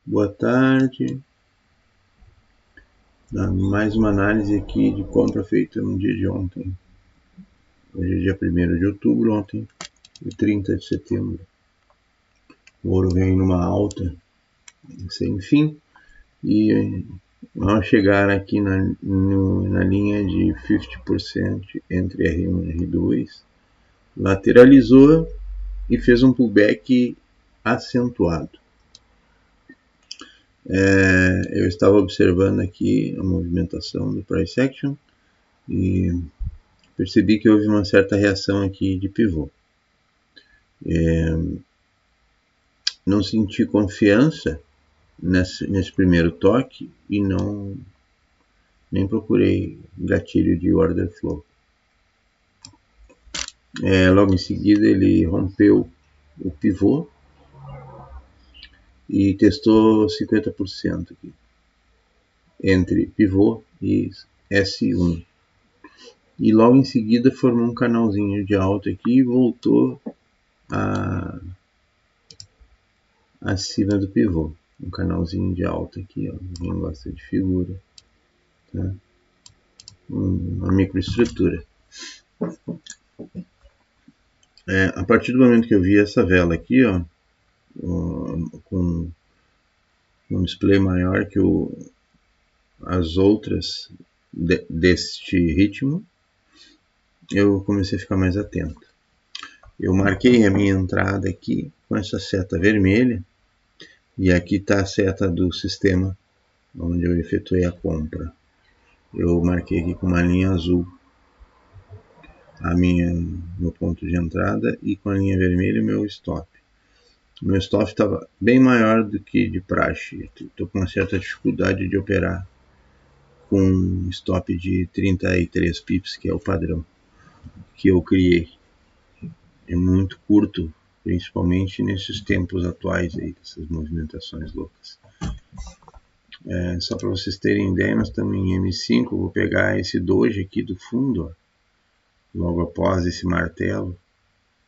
Boa tarde. Mais uma análise aqui de compra feita no dia de ontem. Hoje é dia 1º de outubro, ontem é 30 de setembro. O ouro vem numa alta sem fim e ao chegar aqui na linha de 50% entre R1 e R2, lateralizou e fez um pullback acentuado. Eu estava observando aqui a movimentação do price action e percebi que houve uma certa reação aqui de pivô. Não senti confiança nesse primeiro toque e nem procurei gatilho de order flow. Logo em seguida ele rompeu o pivô e testou 50% aqui, entre pivô e S1. E logo em seguida formou um canalzinho de alta aqui e voltou acima do pivô. Um canalzinho de alta aqui, ó. Quem gosta de figura, tá? Uma microestrutura. A partir do momento que eu vi essa vela aqui, ó, com um display maior que as outras deste ritmo, eu comecei a ficar mais atento. Eu marquei a minha entrada aqui com essa seta vermelha e aqui está a seta do sistema onde eu efetuei a compra. Eu marquei aqui com uma linha azul meu ponto de entrada e com a linha vermelha o meu stop. O meu stop estava bem maior do que de praxe. Estou com uma certa dificuldade de operar com um stop de 33 pips, que é o padrão que eu criei. É muito curto, principalmente nesses tempos atuais aí, dessas movimentações loucas. Só para vocês terem ideia, nós estamos em M5. Eu vou pegar esse doji aqui do fundo, ó, logo após esse martelo,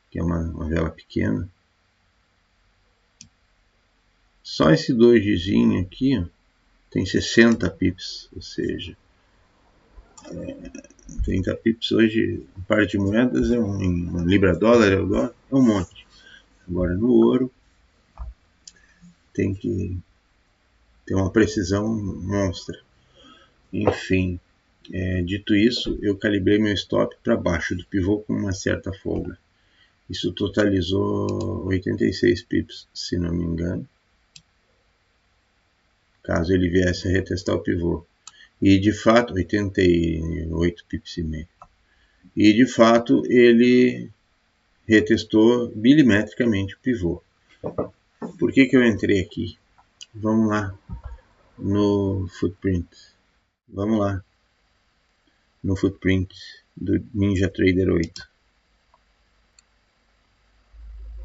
que é uma vela pequena. Só esse dojizinho aqui, ó, tem 60 pips, ou seja, 30 pips hoje, um par de moedas em libra dólar, é um monte. Agora no ouro tem que ter uma precisão monstra. Enfim, dito isso, eu calibrei meu stop para baixo do pivô com uma certa folga. Isso totalizou 86 pips, se não me engano, caso ele viesse a retestar o pivô. E de fato, 88 pips e meio. E de fato ele retestou milimetricamente o pivô. Por que eu entrei aqui? Vamos lá no footprint. Vamos lá no footprint do NinjaTrader 8.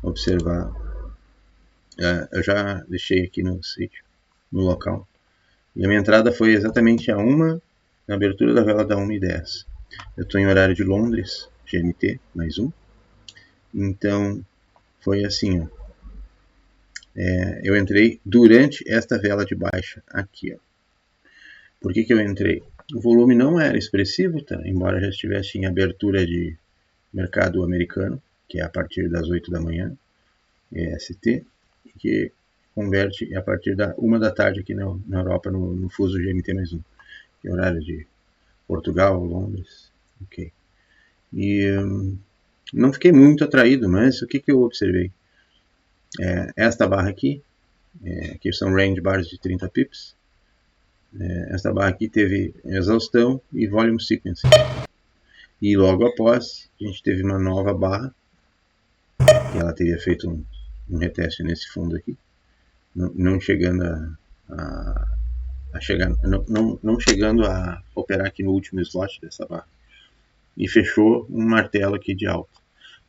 Observar. Eu já deixei aqui no sítio, no local. E a minha entrada foi exatamente na abertura da vela da 1h10. Eu estou em horário de Londres, GMT, mais um. Então, foi assim, ó. Eu entrei durante esta vela de baixa aqui, ó. Por que eu entrei? O volume não era expressivo, tá? Embora já estivesse em abertura de mercado americano, que é a partir das 8 da manhã, EST, que converte a partir da 1 da tarde aqui na Europa, no fuso GMT mais um, que é horário de Portugal, Londres, ok. E não fiquei muito atraído, mas o que eu observei? Esta barra aqui, que são range bars de 30 pips, esta barra aqui teve exaustão e volume sequence. E logo após, a gente teve uma nova barra, que ela teria feito um reteste nesse fundo aqui, não chegando não chegando a operar aqui no último slot dessa barra. E fechou um martelo aqui de alta.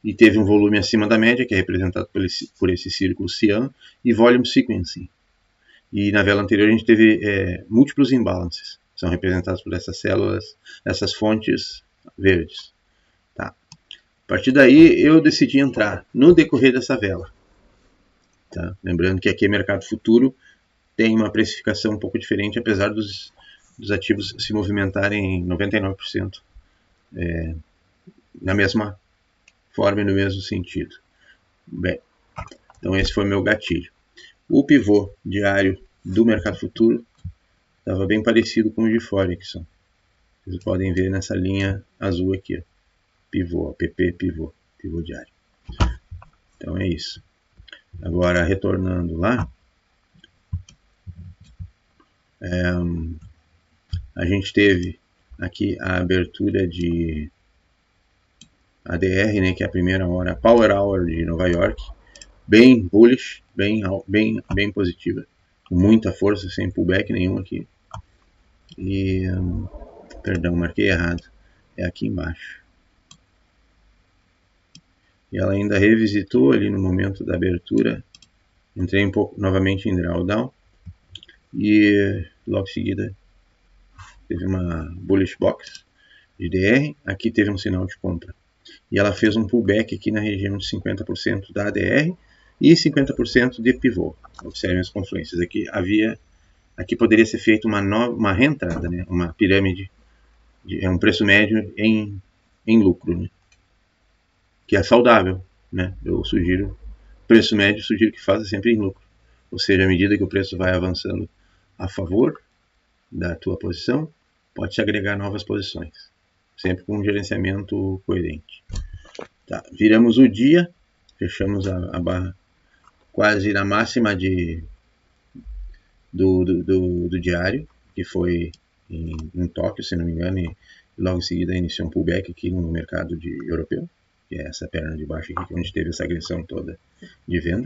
e teve um volume acima da média, que é representado por esse círculo cian, e volume sequencing. E na vela anterior a gente teve múltiplos imbalances, são representados por essas células, essas fontes verdes. Tá. A partir daí eu decidi entrar no decorrer dessa vela. Tá? Lembrando que aqui é mercado futuro, tem uma precificação um pouco diferente, apesar dos ativos se movimentarem em 99% na mesma forma e no mesmo sentido. Bem, então esse foi meu gatilho. O pivô diário do mercado futuro estava bem parecido com o de Forex. Vocês podem ver nessa linha azul aqui, ó. Pivô, PP pivô diário. Então é isso. Agora retornando lá, a gente teve aqui a abertura de ADR, né, que é a primeira hora, Power Hour de Nova York, bem bullish, bem positiva, com muita força, sem pullback nenhum aqui. E, perdão, marquei errado, é aqui embaixo. E ela ainda revisitou ali no momento da abertura, entrei um pouco novamente em drawdown, e logo em seguida teve uma bullish box de DR, aqui teve um sinal de compra. E ela fez um pullback aqui na região de 50% da ADR e 50% de pivô. Observem as confluências. Aqui poderia ser feita uma reentrada, né? Uma pirâmide, um preço médio em lucro, né? Que é saudável, né? Eu sugiro, preço médio, sugiro que faça sempre em lucro. Ou seja, à medida que o preço vai avançando a favor da tua posição, pode se agregar novas posições, sempre com um gerenciamento coerente. Tá, viramos o dia, fechamos a barra quase na máxima do diário, que foi em Tóquio, se não me engano, e logo em seguida iniciou um pullback aqui no mercado europeu, que é essa perna de baixo aqui, onde teve essa agressão toda de venda.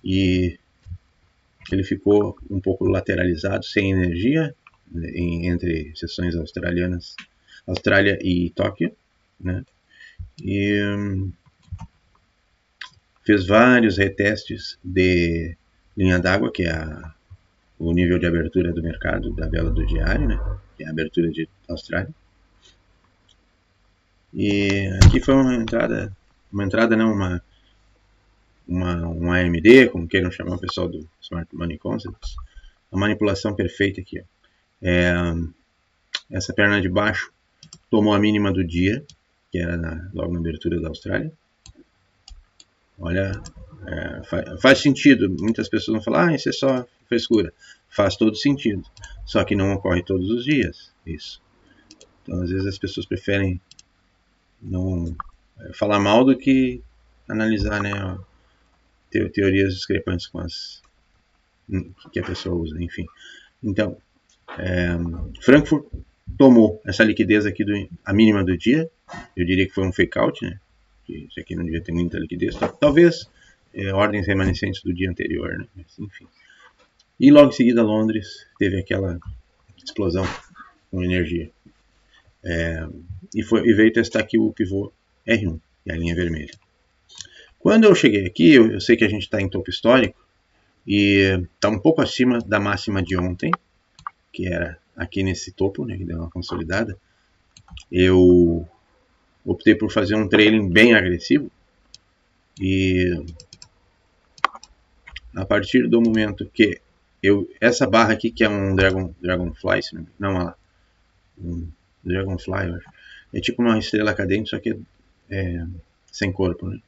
E ele ficou um pouco lateralizado, sem energia, entre sessões australianas, Austrália e Tóquio, né? E fez vários retestes de linha d'água, que é o nível de abertura do mercado da vela do diário, né? Que é a abertura de Austrália. E aqui foi uma entrada não, um AMD, como queiram chamar o pessoal do Smart Money Concepts, a manipulação perfeita aqui, ó. Essa perna de baixo tomou a mínima do dia, que era logo na abertura da Austrália. Olha, faz sentido. Muitas pessoas vão falar, isso é só frescura. Faz todo sentido. Só que não ocorre todos os dias, isso. Então, às vezes as pessoas preferem não falar mal do que analisar, né, teorias discrepantes com as que a pessoa usa, enfim. Então, Frankfurt tomou essa liquidez aqui a mínima do dia. Eu diria que foi um fake out, né? Isso aqui não devia ter muita liquidez. Talvez ordens remanescentes do dia anterior, né? Mas, enfim. E logo em seguida Londres teve aquela explosão com energia. E veio testar aqui o pivô R1, e a linha vermelha. Quando eu cheguei aqui, eu sei que a gente está em topo histórico, e está um pouco acima da máxima de ontem, que era aqui nesse topo, né, que deu uma consolidada. Eu optei por fazer um trailing bem agressivo, e a partir do momento que essa barra aqui, que é um Dragonfly, não, um Dragonfly, eu acho, é tipo uma estrela cadente, só que sem corpo, né?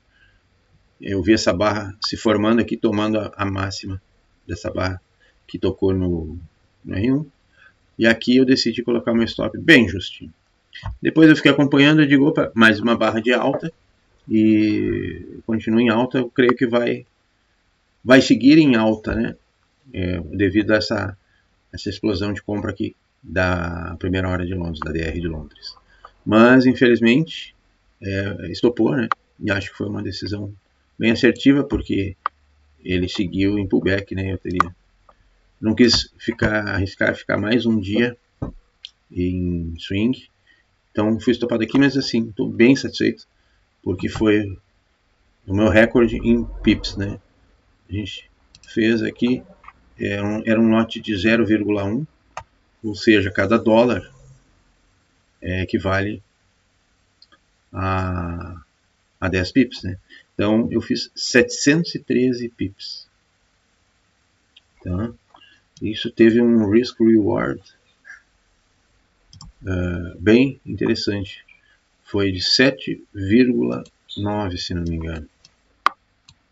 Eu vi essa barra se formando aqui, tomando a máxima dessa barra que tocou no R1, e aqui eu decidi colocar o meu stop bem justinho. Depois eu fiquei acompanhando, eu digo, opa, mais uma barra de alta, e continua em alta, eu creio que vai seguir em alta, né? Devido a essa explosão de compra aqui da primeira hora de Londres, da DR de Londres. Mas, infelizmente, estopou, né? E acho que foi uma decisão bem assertiva, porque ele seguiu em pullback, né? Não quis arriscar ficar mais um dia em swing, então fui estopado aqui, mas assim, estou bem satisfeito porque foi o meu recorde em pips, né? A gente fez aqui, era um lote de 0,1, ou seja, cada dólar equivale a 10 pips, né? Então eu fiz 713 pips. Tá? Isso teve um risk reward bem interessante. Foi de 7,9, se não me engano.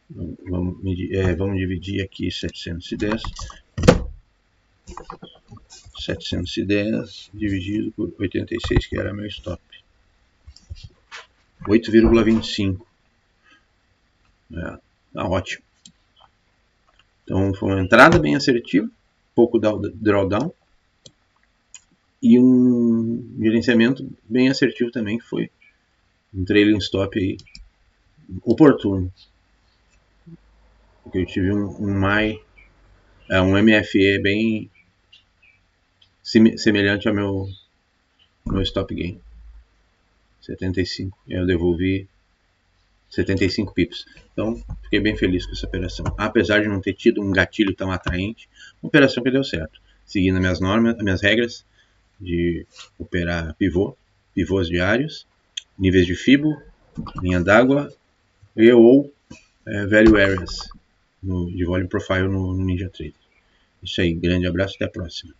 Vamos dividir aqui 710. 710 dividido por 86, que era meu stop. 8,25. Tá ótimo. Então foi uma entrada bem assertiva, pouco drawdown e um gerenciamento bem assertivo também, que foi um trailing stop aí oportuno. Porque eu tive um MFE bem semelhante ao meu stop gain. 75. Eu devolvi 75 pips. Então, fiquei bem feliz com essa operação. Apesar de não ter tido um gatilho tão atraente, uma operação que deu certo. Seguindo as minhas normas, as minhas regras de operar pivôs diários, níveis de FIBO, linha d'água ou value areas de volume profile no NinjaTrader. Isso aí, grande abraço, até a próxima.